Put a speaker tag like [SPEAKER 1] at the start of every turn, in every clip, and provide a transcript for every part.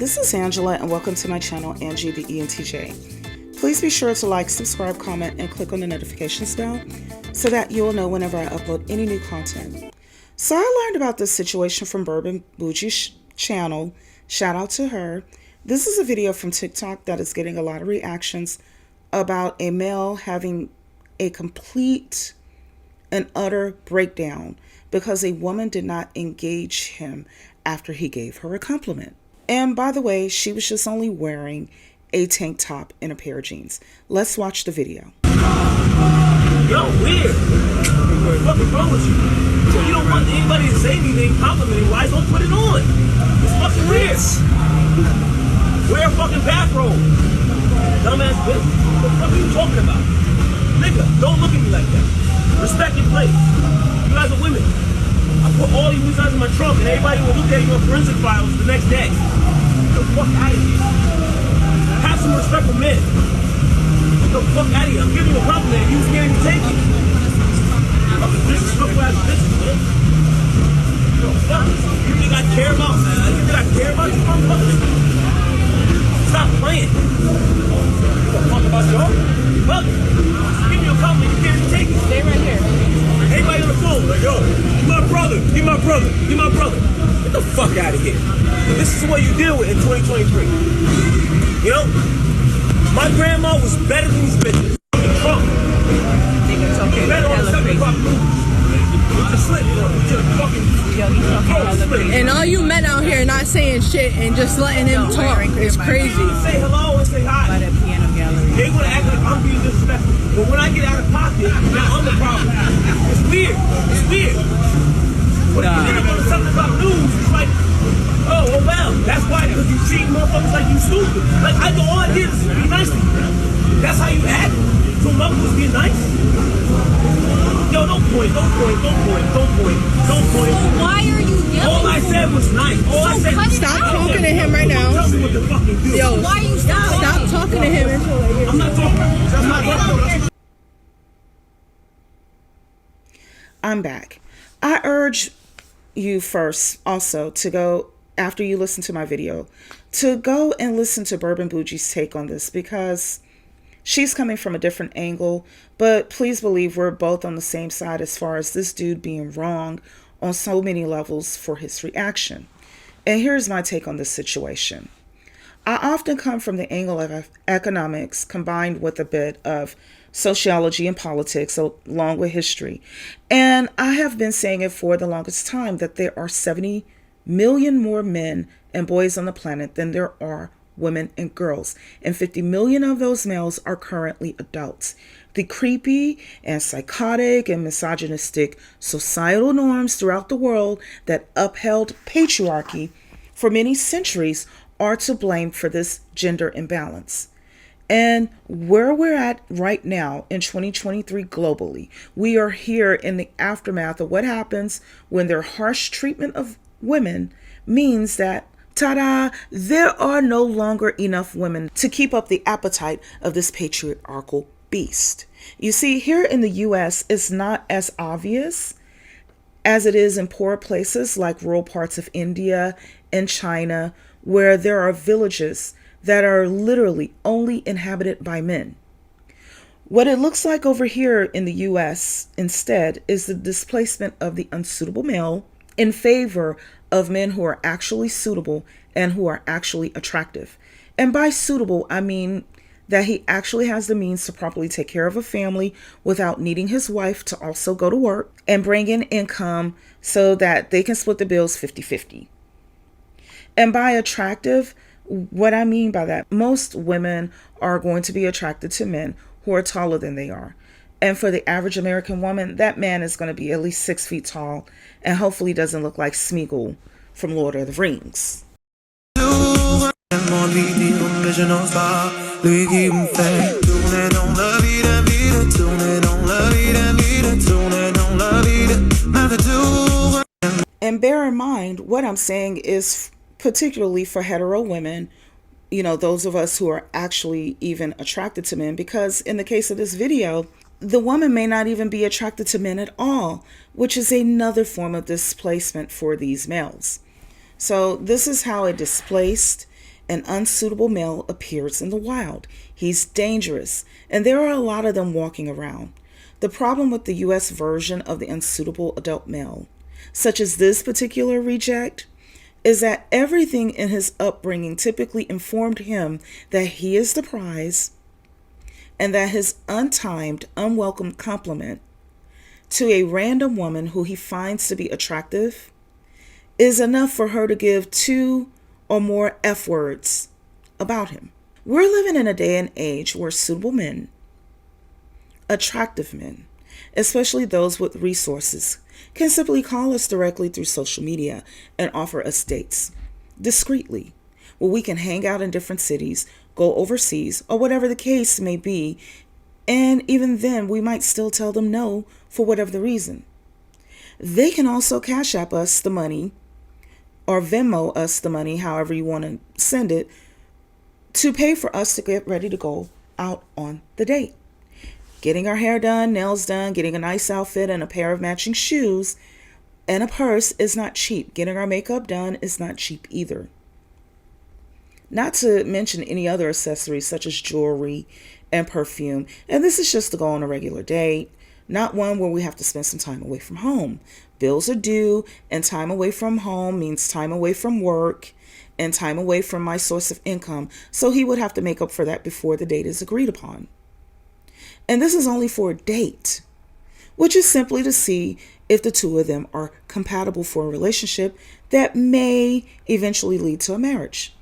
[SPEAKER 1] This is Angela, and welcome to my channel, Angie the ENTJ. Please be sure to like, subscribe, comment, and click on the notifications bell so that you'll know whenever I upload any new content. So I learned about this situation from Bourbon Bougie's channel. Shout out to her. This is a video from TikTok that is getting a lot of reactions about a male having a complete and utter breakdown because a woman did not engage him after he gave her a compliment. And by the way, she was just only wearing a tank top and a pair of jeans. Let's watch the video.
[SPEAKER 2] Yo, weird. What's wrong with you? If you don't want anybody to say anything complimenting wise, don't put it on. It's fucking weird. Wear a fucking bathrobe. Dumbass bitch. What the fuck are you talking about? Nigga, don't look at me like that. Respect your place. You guys are women. I put all these signs in my trunk and everybody will look at you on forensic files the next day. Get the fuck out of here. Have some respect for men. Get the fuck out of here. I'm giving you a compliment and you can't even take it. Fucking disrespectful ass bitches, man. Yo, fuck. You think I care about, man? You think I care about you, motherfuckers? Stop playing. Give a fuck about y'all? Fuck. Give me a compliment, you can't even take it.
[SPEAKER 3] Stay right here.
[SPEAKER 2] Everybody on the phone, like, yo, you my brother, you my brother, you my brother. Get the fuck out of here. This is what you deal with in 2023. You know? My grandma was better than these bitches. Fucking Trump.
[SPEAKER 3] Nigga talking
[SPEAKER 2] Better on the
[SPEAKER 3] hella
[SPEAKER 2] 7 o'clock
[SPEAKER 3] crazy.
[SPEAKER 2] news. With the slip, with your fucking...
[SPEAKER 3] Yo, he's talking hella crazy.
[SPEAKER 4] And all you men out here not saying shit and just letting him talk is crazy.
[SPEAKER 2] Say hello and say hi.
[SPEAKER 3] By the piano gallery.
[SPEAKER 2] They want to act like I'm being disrespectful. But when I get out of pocket, now I'm the problem. It's weird. It's weird. But if you get on the 7 o'clock news, it's like, oh well, that's why, because you treat motherfuckers like you stupid. Like, all I did is be nice to you. That's how you act? So motherfuckers being nice? Yo, don't point.
[SPEAKER 5] Why are you yelling?
[SPEAKER 2] All I said was nice. All I said was
[SPEAKER 4] Stop talking to him right now.
[SPEAKER 2] Tell me what to fucking do.
[SPEAKER 4] Yo,
[SPEAKER 5] Why are you
[SPEAKER 4] stop talking to him until I hear.
[SPEAKER 2] I'm not talking. That's not talking.
[SPEAKER 1] I'm back. I urge you first also to go, after you listen to my video, to go and listen to Bourbon Bougie's take on this, because she's coming from a different angle, but please believe we're both on the same side as far as this dude being wrong on so many levels for his reaction. And here's my take on this situation. I often come from the angle of economics combined with a bit of sociology and politics along with history. And I have been saying it for the longest time that there are 70 million more men and boys on the planet than there are women and girls. And 50 million of those males are currently adults. The creepy and psychotic and misogynistic societal norms throughout the world that upheld patriarchy for many centuries are to blame for this gender imbalance. And where we're at right now in 2023 globally, we are here in the aftermath of what happens when their harsh treatment of women means that, ta-da, there are no longer enough women to keep up the appetite of this patriarchal beast. You see, here in the US, it's not as obvious as it is in poor places like rural parts of India and China, where there are villages that are literally only inhabited by men. What it looks like over here in the US instead is the displacement of the unsuitable male in favor of men who are actually suitable and who are actually attractive. And by suitable, I mean that he actually has the means to properly take care of a family without needing his wife to also go to work and bring in income so that they can split the bills 50-50. And by attractive, what I mean by that, most women are going to be attracted to men who are taller than they are. And for the average American woman, that man is going to be at least 6 feet tall and hopefully doesn't look like Smeagol from Lord of the Rings. And bear in mind, what I'm saying is particularly for hetero women, you know, those of us who are actually even attracted to men, because in the case of this video, the woman may not even be attracted to men at all, which is another form of displacement for these males. So this is how it displaced an unsuitable male appears in the wild. He's dangerous, and there are a lot of them walking around. The problem with the US version of the unsuitable adult male, such as this particular reject, is that everything in his upbringing typically informed him that he is the prize, and that his untimed, unwelcome compliment to a random woman who he finds to be attractive is enough for her to give 2 or more F words about him. We're living in a day and age where suitable men, attractive men, especially those with resources, can simply call us directly through social media and offer us dates discreetly, where we can hang out in different cities, go overseas, or whatever the case may be. And even then, we might still tell them no for whatever the reason. They can also Cash App us the money or Venmo us the money, however you want to send it, to pay for us to get ready to go out on the date. Getting our hair done, nails done, getting a nice outfit and a pair of matching shoes and a purse is not cheap. Getting our makeup done is not cheap either. Not to mention any other accessories such as jewelry and perfume. And this is just to go on a regular date, not one where we have to spend some time away from home. Bills are due, and time away from home means time away from work and time away from my source of income. So he would have to make up for that before the date is agreed upon. And this is only for a date, which is simply to see if the two of them are compatible for a relationship that may eventually lead to a marriage.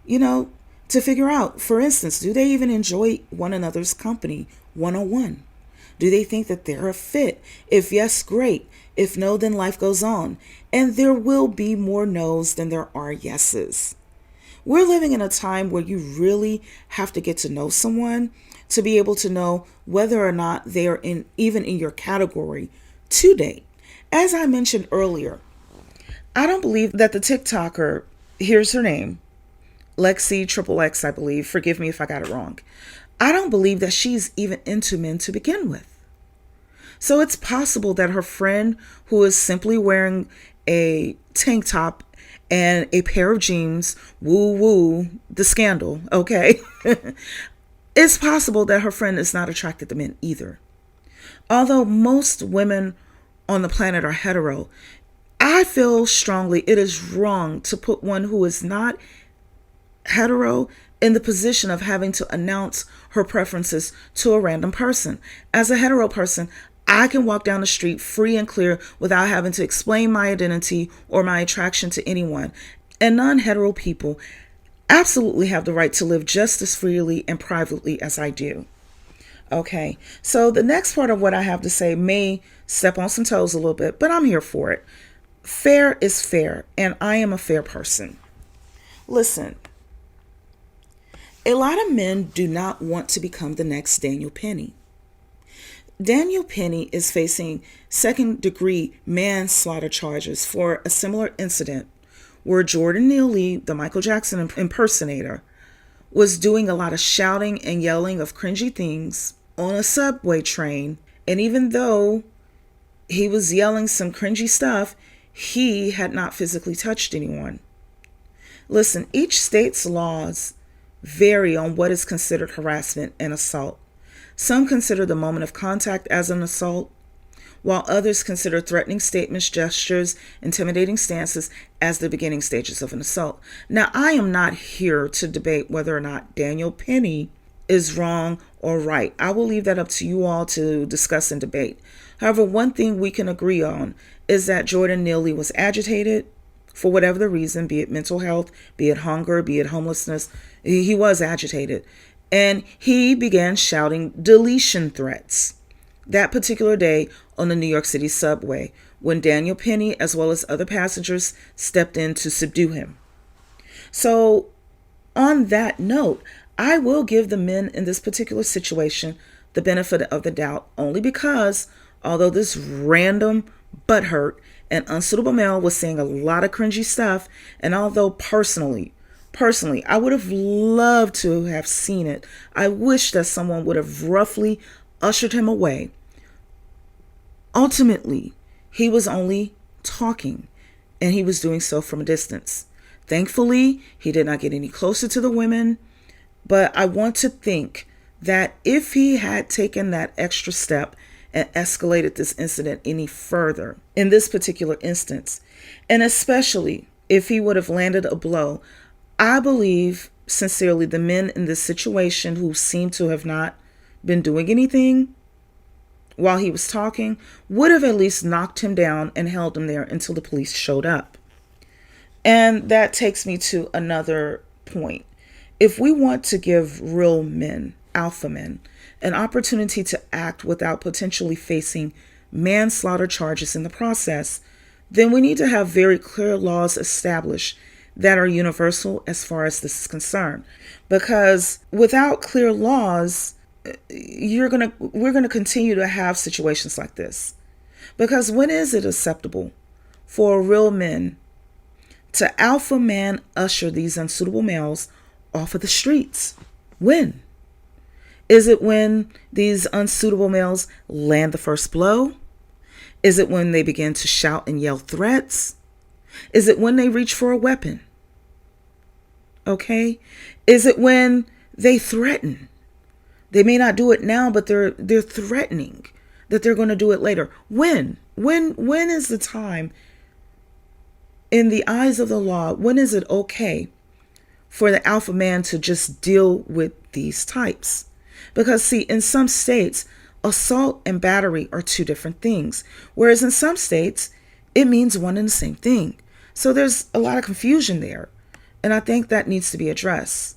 [SPEAKER 1] You know, to figure out, for instance, do they even enjoy one another's company one-on-one? Do they think that they're a fit? If yes, great. If no, then life goes on. And there will be more no's than there are yeses. We're living in a time where you really have to get to know someone to be able to know whether or not they are even in your category to date. As I mentioned earlier, I don't believe that the TikToker, here's her name, Lexi XXX, I believe. Forgive me if I got it wrong. I don't believe that she's even into men to begin with. So it's possible that her friend, who is simply wearing a tank top and a pair of jeans, woo woo, the scandal, okay? It's possible that her friend is not attracted to men either. Although most women on the planet are hetero, I feel strongly it is wrong to put one who is not hetero in the position of having to announce her preferences to a random person. As a hetero person, I can walk down the street free and clear without having to explain my identity or my attraction to anyone. And non-hetero people absolutely have the right to live just as freely and privately as I do. Okay, so the next part of what I have to say may step on some toes a little bit, but I'm here for it. Fair is fair, and I am a fair person. Listen, a lot of men do not want to become the next Daniel Penny. Daniel Penny is facing second-degree manslaughter charges for a similar incident where Jordan Neely, the Michael Jackson impersonator, was doing a lot of shouting and yelling of cringy things on a subway train. And even though he was yelling some cringy stuff, he had not physically touched anyone. Listen, each state's laws vary on what is considered harassment and assault. Some consider the moment of contact as an assault, while others consider threatening statements, gestures, intimidating stances as the beginning stages of an assault. Now, I am not here to debate whether or not Daniel Penny is wrong or right. I will leave that up to you all to discuss and debate. However, one thing we can agree on is that Jordan Neely was agitated for whatever the reason, be it mental health, be it hunger, be it homelessness. He was agitated. And he began shouting deletion threats that particular day on the New York City subway when Daniel Penny, as well as other passengers, stepped in to subdue him. So on that note, I will give the men in this particular situation the benefit of the doubt, only because although this random butthurt and unsuitable male was saying a lot of cringy stuff, and although personally, I would have loved to have seen it. I wish that someone would have roughly ushered him away. Ultimately, he was only talking, and he was doing so from a distance. Thankfully, he did not get any closer to the women, but I want to think that if he had taken that extra step and escalated this incident any further in this particular instance, and especially if he would have landed a blow, I believe sincerely the men in this situation who seem to have not been doing anything while he was talking would have at least knocked him down and held him there until the police showed up. And that takes me to another point. If we want to give real men, alpha men, an opportunity to act without potentially facing manslaughter charges in the process, then we need to have very clear laws established that are universal as far as this is concerned. Because without clear laws, we're gonna continue to have situations like this. Because when is it acceptable for real men to alpha man usher these unsuitable males off of the streets? When? Is it when these unsuitable males land the first blow? Is it when they begin to shout and yell threats? Is it when they reach for a weapon? Okay? Is it when they threaten? They may not do it now, but they're threatening that they're going to do it later. When is the time in the eyes of the law? When is it okay for the alpha man to just deal with these types? Because see, in some states, assault and battery are two different things, whereas in some states, it means one and the same thing. So there's a lot of confusion there, and I think that needs to be addressed.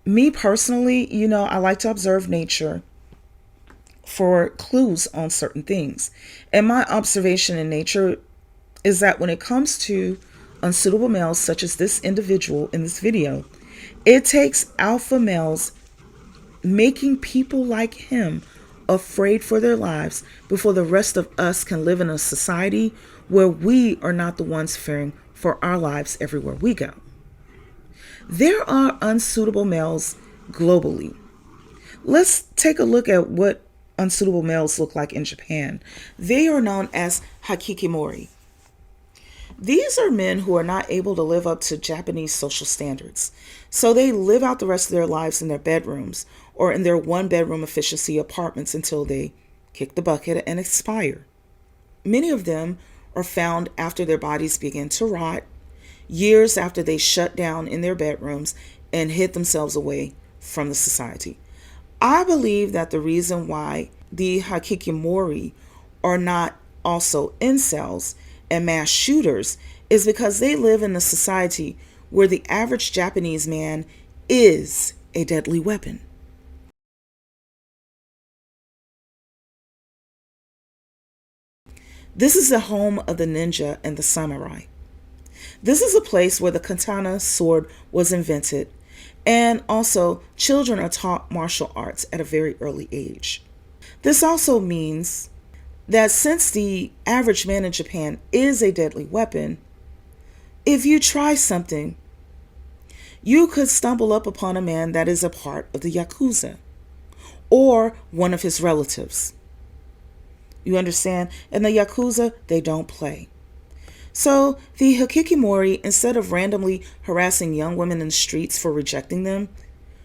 [SPEAKER 1] Me personally, I like to observe nature for clues on certain things. And my observation in nature is that when it comes to unsuitable males, such as this individual in this video, it takes alpha males making people like him afraid for their lives before the rest of us can live in a society where we are not the ones fearing for our lives everywhere we go. There are unsuitable males globally. Let's take a look at what unsuitable males look like in Japan. They are known as hakikimori. These are men who are not able to live up to Japanese social standards. So they live out the rest of their lives in their bedrooms or in their one-bedroom efficiency apartments until they kick the bucket and expire. Many of them are found after their bodies begin to rot, years after they shut down in their bedrooms and hid themselves away from the society. I believe that the reason why the hakikimori are not also incels and mass shooters is because they live in a society where the average Japanese man is a deadly weapon. This is the home of the ninja and the samurai. This is a place where the katana sword was invented, and also children are taught martial arts at a very early age. This also means that since the average man in Japan is a deadly weapon, if you try something, you could stumble up upon a man that is a part of the Yakuza or one of his relatives. You understand? And the Yakuza, they don't play. So the Hikikimori, instead of randomly harassing young women in the streets for rejecting them,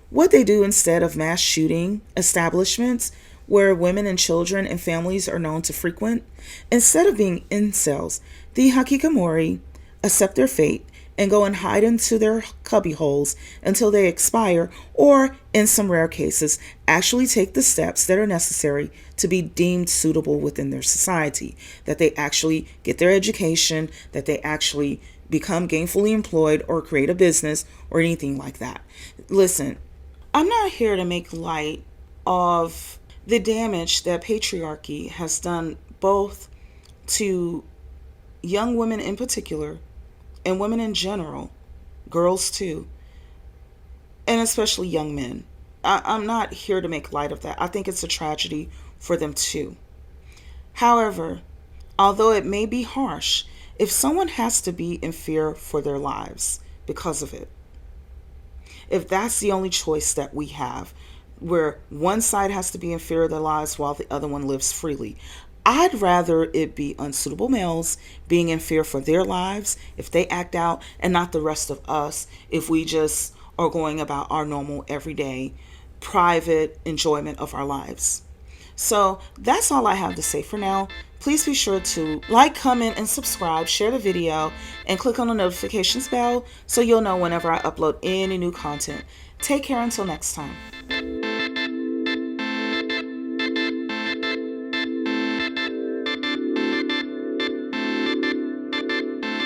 [SPEAKER 1] what they do instead of mass shooting establishments where women and children and families are known to frequent, instead of being incels, the Hikikimori accept their fate and go and hide into their cubby holes until they expire, or in some rare cases, actually take the steps that are necessary to be deemed suitable within their society, that they actually get their education, that they actually become gainfully employed or create a business or anything like that. Listen, I'm not here to make light of the damage that patriarchy has done both to young women in particular and women in general, girls too, and especially young men. I'm not here to make light of that. I think it's a tragedy for them too. However, although it may be harsh, if someone has to be in fear for their lives because of it, if that's the only choice that we have, where one side has to be in fear of their lives while the other one lives freely, I'd rather it be unsuitable males being in fear for their lives if they act out, and not the rest of us if we just are going about our normal, everyday, private enjoyment of our lives. So that's all I have to say for now. Please be sure to like, comment, and subscribe, share the video, and click on the notifications bell so you'll know whenever I upload any new content. Take care until next time.